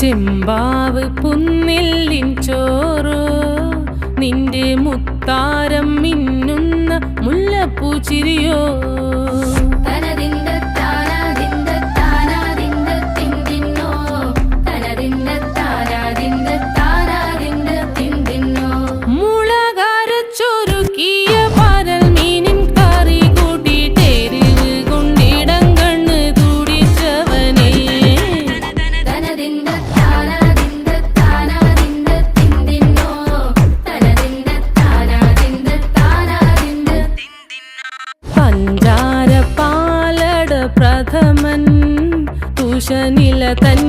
ചെമ്പാവ് പുന്നെല്ലിൻ ചോറോ നിന്റെ മുത്താരം മിന്നുന്ന മുല്ലപ്പൂച്ചിരിയോ പഞ്ചാര പാലട പ്രഥമൻ തുഷനില തൻ